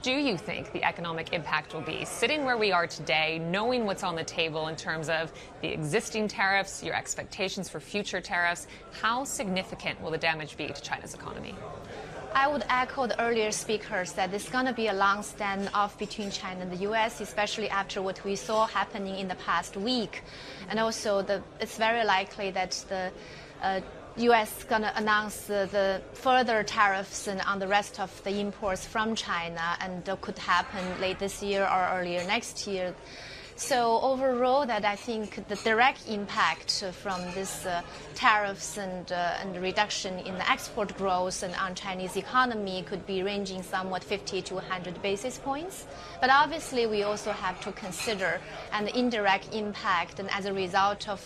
do you think the economic impact will be? Sitting where we are today, knowing what's on the table in terms of the existing tariffs, your expectations for future tariffs, how significant will the damage be to China's economy? I would echo the earlier speakers that it's going to be a long standoff between China and the U.S., especially after what we saw happening in the past week. And also, it's very likely that the U.S. is going to announce the further tariffs on the rest of the imports from China, and that could happen late this year or earlier next year. So overall, that I think the direct impact from this tariffs and reduction in the export growth and on Chinese economy could be ranging somewhat 50 to 100 basis points. But obviously, we also have to consider an indirect impact, and as a result of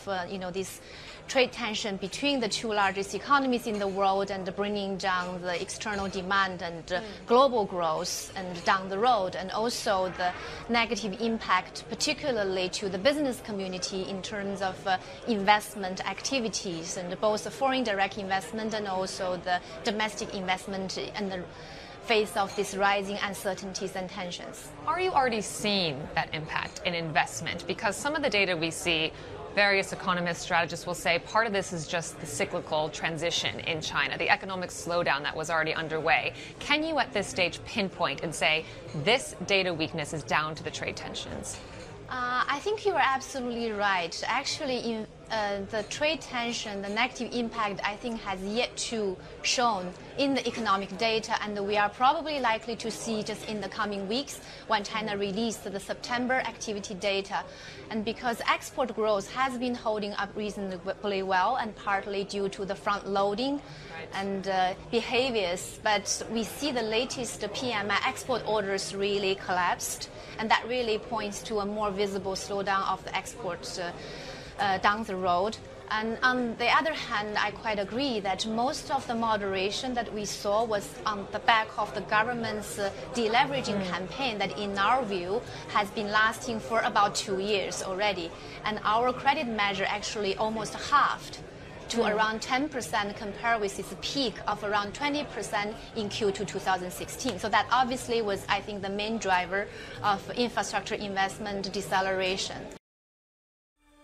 this trade tension between the two largest economies in the world and bringing down the external demand and global growth and down the road, and also the negative impact, particularly to the business community in terms of investment activities, and both the foreign direct investment and also the domestic investment in the face of these rising uncertainties and tensions. Are you already seeing that impact in investment? Because some of the data we see, various economists, strategists will say part of this is just the cyclical transition in China, the economic slowdown that was already underway. Can you at this stage pinpoint and say this data weakness is down to the trade tensions? I think you are absolutely right. Actually, the trade tension, the negative impact, I think, has yet to shown in the economic data, and we are probably likely to see just in the coming weeks when China released the September activity data. And because export growth has been holding up reasonably well, and partly due to the front loading and behaviors, but we see the latest PMI export orders really collapsed, and that really points to a more visible slowdown of the exports down the road. And on the other hand, I quite agree that most of the moderation that we saw was on the back of the government's deleveraging campaign that, in our view, has been lasting for about 2 years already. And our credit measure actually almost halved to around 10% compared with its peak of around 20% in Q2 2016. So that obviously was, I think, the main driver of infrastructure investment deceleration.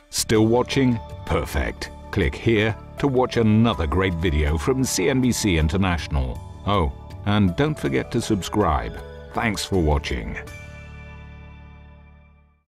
Still watching? Perfect. Click here to watch another great video from CNBC International. Oh, and don't forget to subscribe. Thanks for watching.